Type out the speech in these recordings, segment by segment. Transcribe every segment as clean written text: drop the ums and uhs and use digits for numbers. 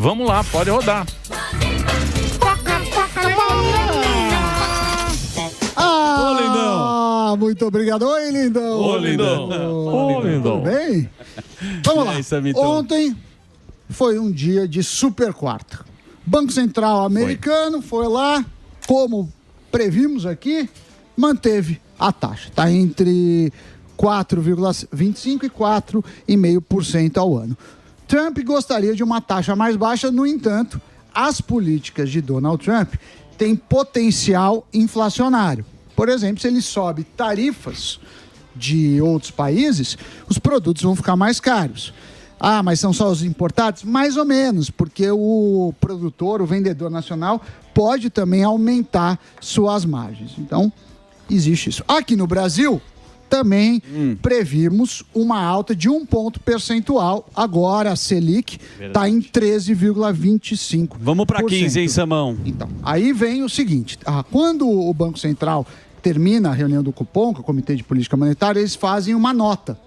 Vamos lá, pode rodar. Ô, lindão. Muito obrigado. Oi, lindão. Ô, lindão. Ô, lindão. Tudo bem? Vamos lá. Ontem foi um dia de super quarta. Banco Central americano foi lá, como previmos aqui, manteve a taxa. Está entre 4,25% e 4,5% ao ano. Trump gostaria de uma taxa mais baixa, no entanto, as políticas de Donald Trump têm potencial inflacionário. Por exemplo, se ele sobe tarifas de outros países, os produtos vão ficar mais caros. Ah, mas são só os importados? Mais ou menos, porque o produtor, o vendedor nacional, pode também aumentar suas margens. Então, existe isso. Aqui no Brasil, também previmos uma alta de 1 ponto percentual. Agora a Selic está em 13,25%. Vamos para 15, hein, Samão? Então, aí vem o seguinte. Quando o Banco Central termina a reunião do Copom, que é o Comitê de Política Monetária, eles fazem uma nota.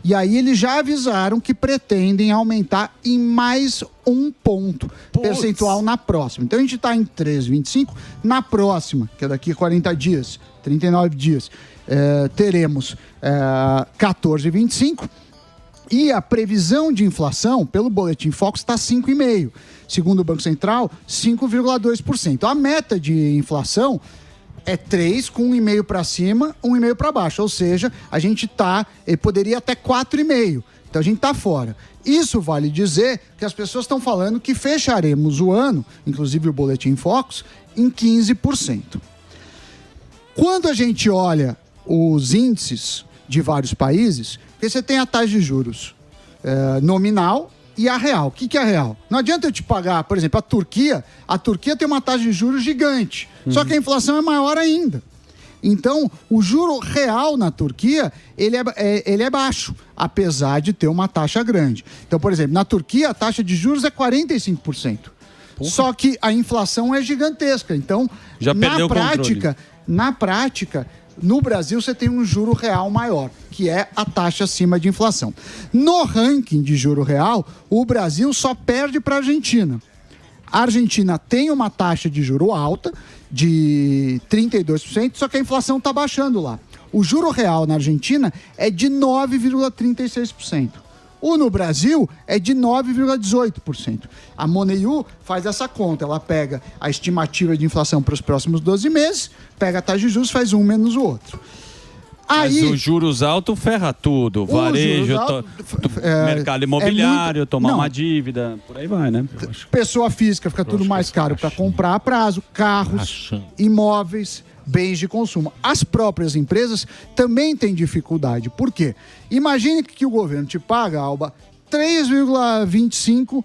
E aí eles já avisaram que pretendem aumentar em mais 1 ponto percentual na próxima. Então a gente está em 13,25. Na próxima, que é daqui a 40 dias, 39 dias, teremos 14,25. E a previsão de inflação, pelo Boletim Focus, está 5,5%. Segundo o Banco Central, 5,2%. A meta de inflação é 3, com 1,5 para cima, 1,5 para baixo. Ou seja, a gente poderia até 4,5. Então a gente está fora. Isso vale dizer que as pessoas estão falando que fecharemos o ano, inclusive o Boletim Focus, em 15%. Quando a gente olha os índices de vários países, porque você tem a taxa de juros nominal e a real. O que é a real? Não adianta eu te pagar, por exemplo, a Turquia tem uma taxa de juros gigante, só que a inflação é maior ainda. Então, o juro real na Turquia, ele é baixo, apesar de ter uma taxa grande. Então, por exemplo, na Turquia a taxa de juros é 45%. Só que a inflação é gigantesca. Então, já perdeu na prática, no Brasil você tem um juro real maior, que é a taxa acima de inflação. No ranking de juro real, o Brasil só perde para a Argentina. A Argentina tem uma taxa de juro alta, de 32%, só que a inflação está baixando lá. O juro real na Argentina é de 9,36%. O no Brasil é de 9,18%. A Moneyou faz essa conta, ela pega a estimativa de inflação para os próximos 12 meses, pega a taxa de juros, faz um menos o outro. Mas os juros altos ferra tudo. Varejo, mercado imobiliário, tomar uma dívida, por aí vai, né? Pessoa física fica tudo mais caro para comprar a prazo, carros, imóveis, bens de consumo. As próprias empresas também têm dificuldade. Por quê? Imagine que o governo te paga, Alba, 13,25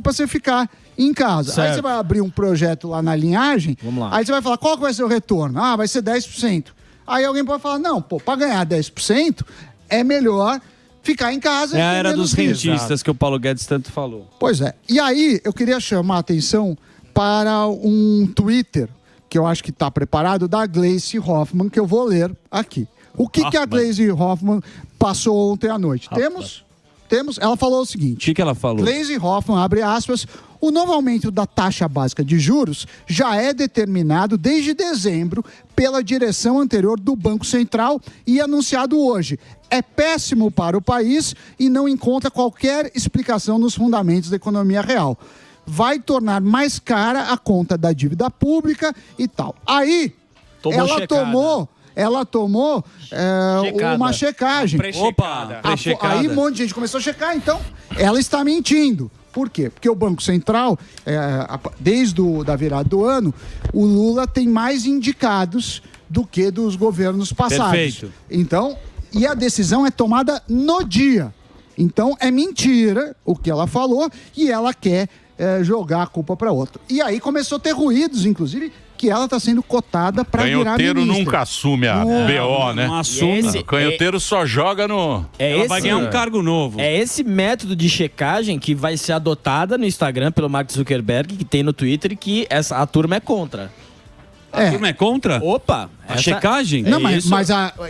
para você ficar em casa. Certo. Aí você vai abrir um projeto lá na linhagem, aí você vai falar, qual que vai ser o retorno? Vai ser 10%. Aí alguém pode falar, não, para ganhar 10% é melhor ficar em casa. É a era dos rentistas que o Paulo Guedes tanto falou. Pois é. E aí eu queria chamar a atenção para um Twitter que eu acho que está preparado, da Gleisi Hoffmann, que eu vou ler aqui. O que a Gleisi Hoffmann passou ontem à noite? Temos? Ela falou o seguinte. O que ela falou? Gleisi Hoffmann, abre aspas, o novo aumento da taxa básica de juros já é determinado desde dezembro pela direção anterior do Banco Central e anunciado hoje. É péssimo para o país e não encontra qualquer explicação nos fundamentos da economia real. Vai tornar mais cara a conta da dívida pública e tal. Aí, ela tomou uma checagem. Opa! Aí um monte de gente começou a checar, então ela está mentindo. Por quê? Porque o Banco Central, desde a virada do ano, o Lula tem mais indicados do que dos governos passados. Perfeito. Então, e a decisão é tomada no dia. Então, é mentira o que ela falou e ela quer jogar a culpa para outra. E aí começou a ter ruídos, inclusive, que ela está sendo cotada para virar ministra. Canhoteiro nunca assume a BO, né? Não assume. O canhoteiro só joga no... Ela vai ganhar um cargo novo. É esse método de checagem que vai ser adotada no Instagram pelo Mark Zuckerberg, que tem no Twitter, e que a turma é contra. A turma é contra? Opa! A checagem? Não,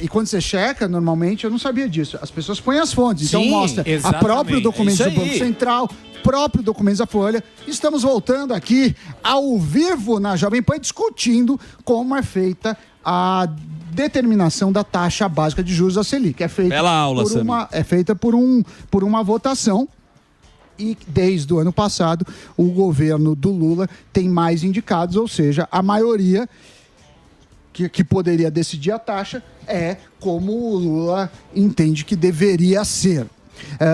e quando você checa, normalmente, eu não sabia disso. As pessoas põem as fontes. Então Sim, mostra a exatamente. próprio documento É do isso Banco aí. Central, próprio documento da Folha. Estamos voltando aqui ao vivo na Jovem Pan discutindo como é feita a determinação da taxa básica de juros da Selic. É feita Bela aula, é feita por uma votação. E desde o ano passado, o governo do Lula tem mais indicados, ou seja, a maioria que poderia decidir a taxa é como o Lula entende que deveria ser.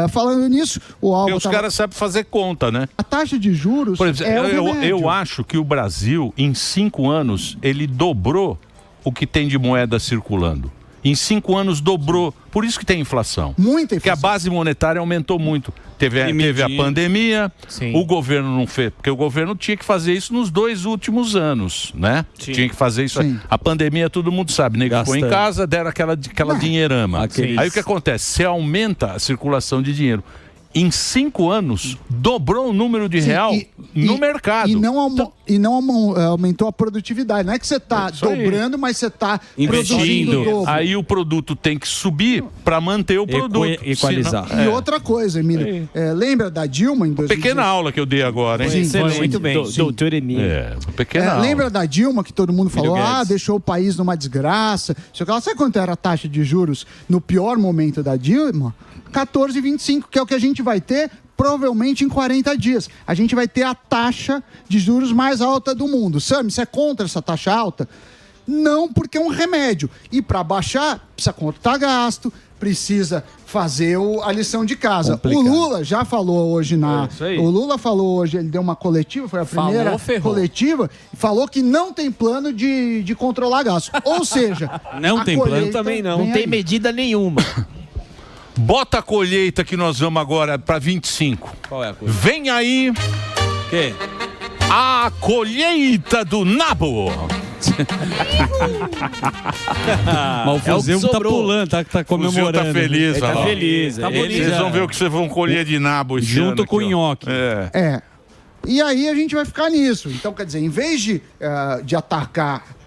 Falando nisso, o Alba... Porque os caras sabem fazer conta, né? A taxa de juros Por exemplo, é o remédio. eu acho que o Brasil, em 5 anos, ele dobrou o que tem de moeda circulando. Em 5 anos dobrou. Por isso que tem inflação. Muita inflação. Porque a base monetária aumentou muito. Teve a pandemia, o governo não fez, porque o governo tinha que fazer isso nos 2 últimos anos, né? Sim. Tinha que fazer isso. A pandemia, todo mundo sabe, nego ficou em casa, deram aquela dinheirama. Aí o que acontece? Você aumenta a circulação de dinheiro. Em 5 anos, dobrou o número de real no mercado. E não aumentou a produtividade. Não é que você está dobrando, mas você está investindo. Aí o produto tem que subir para manter o produto. Equalizar. E outra coisa, Emílio. Lembra da Dilma em 2016? Pequena aula que eu dei agora, hein? Sim, Foi muito bem. Doutor Emílio. Pequena aula. Lembra da Dilma que todo mundo falou, deixou o país numa desgraça. Sabe quanto era a taxa de juros no pior momento da Dilma? 14,25, que é o que a gente vai ter provavelmente em 40 dias. A gente vai ter a taxa de juros mais alta do mundo. Sami, você é contra essa taxa alta? Não, porque é um remédio. E para baixar, precisa cortar gasto, precisa fazer a lição de casa. Complicado. O Lula já falou hoje O Lula falou hoje, ele deu uma coletiva, foi a primeira coletiva, e falou que não tem plano de controlar gasto. Ou seja, não tem plano também não. Não tem medida nenhuma. Bota a colheita que nós vamos agora para 25. Qual é a colheita? Vem aí Que? a colheita do nabo. Mas o Fuzil tá pulando, tá comemorando. Tá feliz, ele tá ó. feliz. Tá bonito. Vocês vão ver o que vocês vão colher de nabo esse Junto ano com o aqui, ó. nhoque. E aí a gente vai ficar nisso. Então, quer dizer, em vez de atacar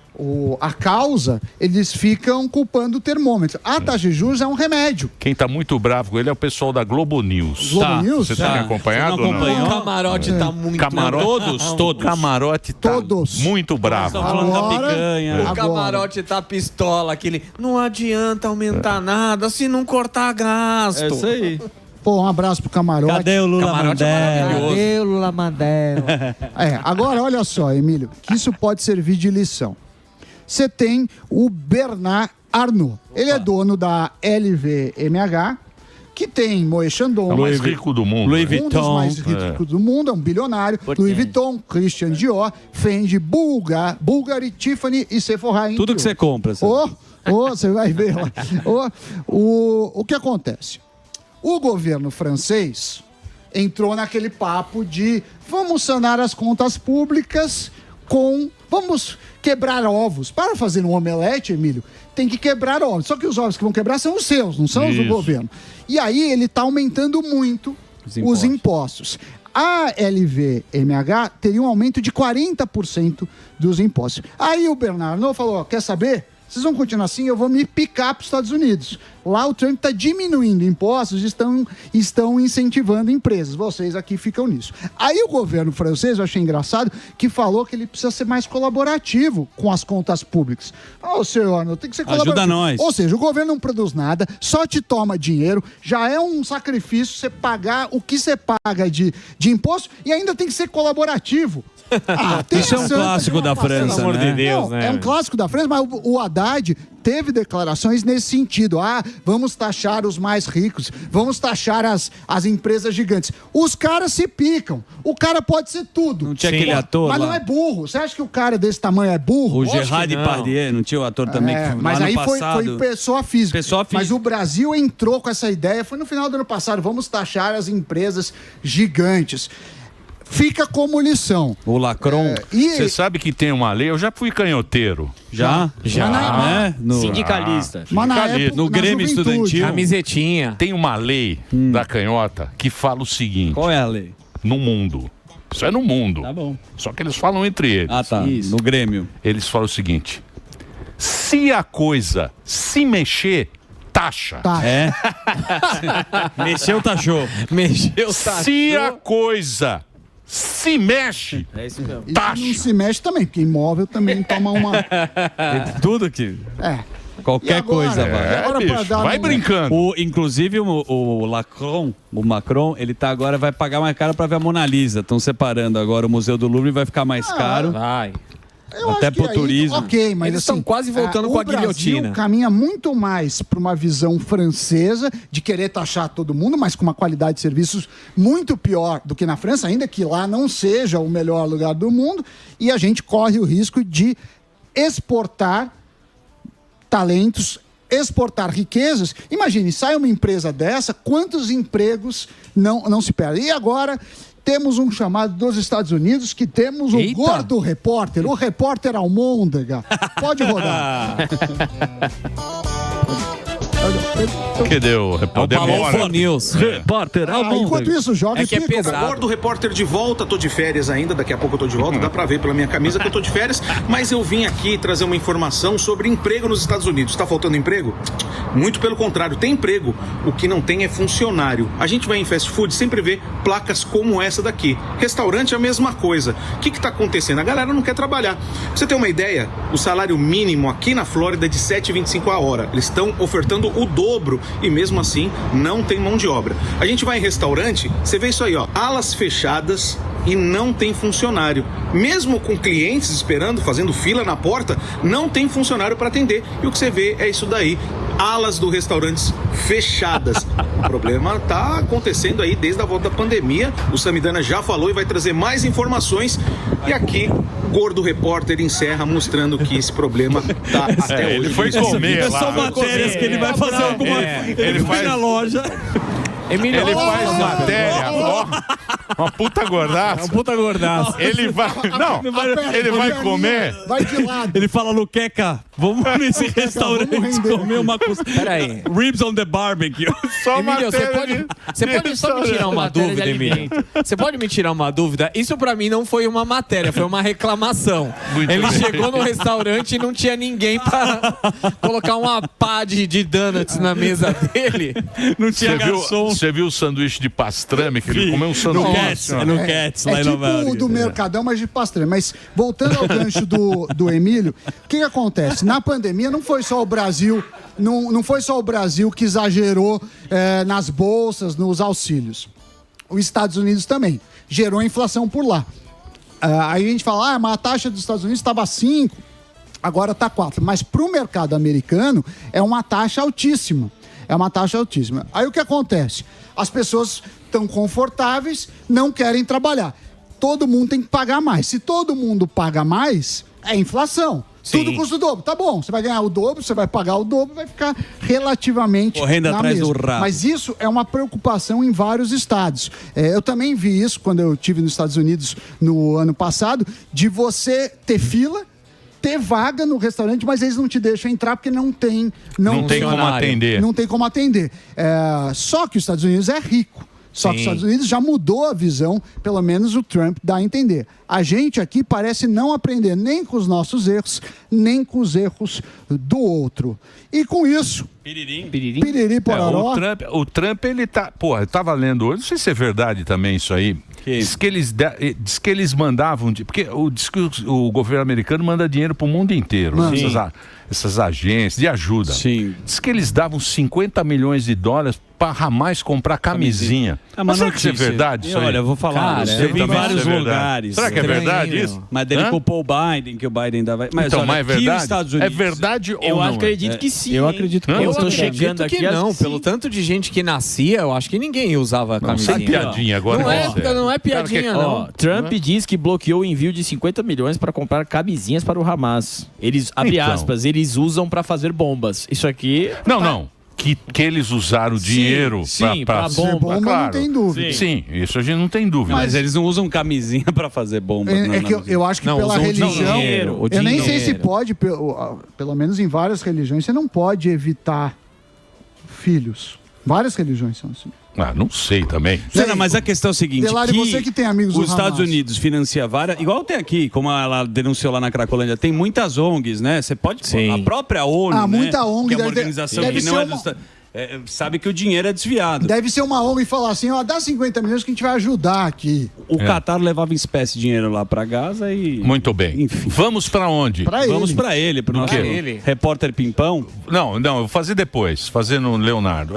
a causa, eles ficam culpando o termômetro. A taxa de juros é um remédio. Quem tá muito bravo com ele é o pessoal da Globo News. Globo News? Você tá me acompanhado ou não? O camarote tá muito... Todos. Camarote tá muito bravo. Estão falando da picanha. O camarote tá pistola, aquele... Não adianta aumentar nada se não cortar gasto. É isso aí. Pô, um abraço pro camarote. Cadê o Lula Mandela? Cadê o Lula Mandela? Agora, olha só, Emílio, que isso pode servir de lição. Você tem o Bernard Arnault. Ele é dono da LVMH, que tem Moët Chandon. É o mais rico do mundo. Louis Um dos Vuitton. mais ricos do mundo, é um bilionário. Louis Vuitton, Christian Dior, Fendi, Bulgari, Tiffany e Sephora. Tudo que você compra. Você vai ver lá. O que acontece? O governo francês entrou naquele papo de vamos sanar as contas públicas vamos quebrar ovos. Para fazer um omelete, Emílio, tem que quebrar ovos. Só que os ovos que vão quebrar são os seus, não são os do governo. E aí ele está aumentando muito os impostos. A LVMH teria um aumento de 40% dos impostos. Aí o Bernard Arnault falou, quer saber? Vocês vão continuar assim, eu vou me picar para os Estados Unidos. Lá o Trump está diminuindo impostos, estão incentivando empresas. Vocês aqui ficam nisso. Aí o governo francês, eu achei engraçado, que falou que ele precisa ser mais colaborativo com as contas públicas. Senhor, tem que ser colaborativo. Ajuda nós. Ou seja, o governo não produz nada, só te toma dinheiro, já é um sacrifício você pagar o que você paga de imposto e ainda tem que ser colaborativo. Isso é um clássico da França, pelo amor de Deus, né? É um clássico da França, mas o Haddad teve declarações nesse sentido. Vamos taxar os mais ricos, vamos taxar as empresas gigantes. Os caras se picam. O cara pode ser tudo. Não tinha aquele ator mas lá? não é burro. Você acha que o cara desse tamanho é burro? O Gerard Depardieu, não tinha o ator também que Mas lá aí no foi passado... pessoa física. Pessoa física. Mas o Brasil entrou com essa ideia, foi no final do ano passado, vamos taxar as empresas gigantes. Fica como lição. O Lacron. Você sabe que tem uma lei, eu já fui canhoteiro. Já? Mas né? Sindicalista. Mas na época, no na Grêmio juventude. Estudantil. Camisetinha. Tem uma lei da canhota que fala o seguinte. Qual é a lei? no mundo. Isso é no mundo. Tá bom. Só que eles falam entre eles. Ah, tá. No Grêmio. Eles falam o seguinte: se a coisa se mexer, taxa. É? Mexeu, taxou. Mexeu, taxou. Se a coisa se mexe, é isso mesmo. Taxa. Não se mexe também, porque imóvel também toma uma... Tudo que... Qualquer agora? coisa, vai. Bicho, vai brincando. Inclusive, o Macron, ele tá agora, vai pagar mais caro para ver a Mona Lisa. Estão separando agora o Museu do Louvre, vai ficar mais caro. Vai. Até pro turismo. Ok, mas eles estão quase voltando com a guilhotina. O Brasil caminha muito mais para uma visão francesa de querer taxar todo mundo, mas com uma qualidade de serviços muito pior do que na França, ainda que lá não seja o melhor lugar do mundo, e a gente corre o risco de exportar talentos, exportar riquezas. Imagine, sai uma empresa dessa, quantos empregos não se perdem? E agora temos um chamado dos Estados Unidos, que temos o Gordo Repórter, o repórter Almôndega. Pode rodar. Que deu, repórter? Repórter Almôndega. Enquanto isso, joga que é pesado. Gordo Repórter de volta, tô de férias ainda, daqui a pouco eu tô de volta, dá pra ver pela minha camisa que eu tô de férias, mas eu vim aqui trazer uma informação sobre emprego nos Estados Unidos. Tá faltando emprego? Muito pelo contrário, tem emprego. O que não tem é funcionário. A gente vai em fast food, sempre vê placas como essa daqui. Restaurante é a mesma coisa. O que tá acontecendo? A galera não quer trabalhar. Pra você ter uma ideia, o salário mínimo aqui na Flórida é de R$7,25 a hora. Eles estão ofertando o dobro e mesmo assim não tem mão de obra. A gente vai em restaurante, você vê isso aí, ó, alas fechadas e não tem funcionário. Mesmo com clientes esperando, fazendo fila na porta, não tem funcionário para atender. E o que você vê é isso daí, alas do restaurantes fechadas. O problema tá acontecendo aí desde a volta da pandemia. O Samidana já falou e vai trazer mais informações. E aqui, Gordo Repórter encerra mostrando que esse problema tá até hoje. Ele foi comer lá. São matérias que ele vai fazer alguma coisa. Ele vai na loja. Ele faz matéria, ó, uma puta gordaça. Ele vai, ele vai comer. Vai de lado. Ele fala, Luqueca, vamos nesse restaurante comer uma coisa. Peraí. Ribs on the barbecue. Só Emílio, você pode só me tirar uma dúvida, Emílio? Você pode me tirar uma dúvida? Isso pra mim não foi uma matéria, foi uma reclamação. Ele chegou no restaurante e não tinha ninguém pra colocar uma pá de donuts na mesa dele. Não tinha garçom. Você viu o sanduíche de pastrame que ele comeu um sanduíche? No Cats, lá em Nova York. É tipo o do Mercadão, mas de pastrame. Mas voltando ao gancho do Emílio, o que acontece? Na pandemia não foi só o Brasil, não foi só o Brasil que exagerou nas bolsas, nos auxílios. Os Estados Unidos também gerou inflação por lá. Aí a gente fala, mas a taxa dos Estados Unidos estava 5, agora está 4. Mas para o mercado americano é uma taxa altíssima. É uma taxa altíssima. Aí o que acontece? As pessoas estão confortáveis, não querem trabalhar. Todo mundo tem que pagar mais. Se todo mundo paga mais, é inflação. Sim. Tudo custa o dobro. Tá bom, você vai ganhar o dobro, você vai pagar o dobro, vai ficar relativamente correndo na atrás mesma. do rabo. Mas isso é uma preocupação em vários estados. Eu também vi isso quando eu estive nos Estados Unidos no ano passado, de você ter fila, ter vaga no restaurante, mas eles não te deixam entrar porque não tem como atender. Não tem como atender. Só que os Estados Unidos é rico. Só que os Estados Unidos já mudou a visão, pelo menos o Trump dá a entender. A gente aqui parece não aprender nem com os nossos erros, nem com os erros do outro. E com isso... Piriri, pororó. O Trump, ele tá... Pô, eu tava lendo hoje, não sei se é verdade também isso aí. Diz que eles mandavam... Porque diz que o governo americano manda dinheiro pro mundo inteiro. Essas agências de ajuda. Sim. Diz que eles davam $50 milhões para jamais comprar camisinha. Mas será que isso é verdade isso aí? Olha, eu vou falar. Eu vi em vários lugares. Será que é verdade isso? Mas ele culpou o Biden, que o Biden dava... Mas, então, olha, mas é verdade? Estados Unidos, é verdade ou não? Eu acredito que sim. Eu acredito que eu estou chegando aqui. Não, pelo tanto de gente que nascia, eu acho que ninguém usava camisinha. Não, piadinha agora. Não é piadinha, não. Trump diz que bloqueou o envio de 50 milhões para comprar camisinhas para o Hamas. Eles, abre aspas, eles usam para fazer bombas. Isso aqui... Não. Que eles usaram dinheiro para bomba, claro. Não tem dúvida. Sim, isso a gente não tem dúvida. Mas eles não usam camisinha para fazer bomba. Eu acho que pela religião... Eu nem sei se pode, pelo menos em várias religiões, você não pode evitar filhos. Várias religiões são assim. Não sei também. Não, mas a questão é o seguinte, Delari, você que tem amigos do os Estados Hamas. Unidos financia várias, igual tem aqui, como ela denunciou lá na Cracolândia, tem muitas ONGs, né? Você pode... A própria ONU, né? muita ONG, que é uma deve- organização deve que não ser é uma- dos... sabe que o dinheiro é desviado. Deve ser uma ONG e falar assim, ó, dá 50 milhões que a gente vai ajudar aqui. O Qatar levava em espécie dinheiro lá pra Gaza e... Muito bem. Vamos pra onde? Vamos pra ele, pro nosso repórter Pimpão. Não, eu vou fazer depois, fazer no Leonardo.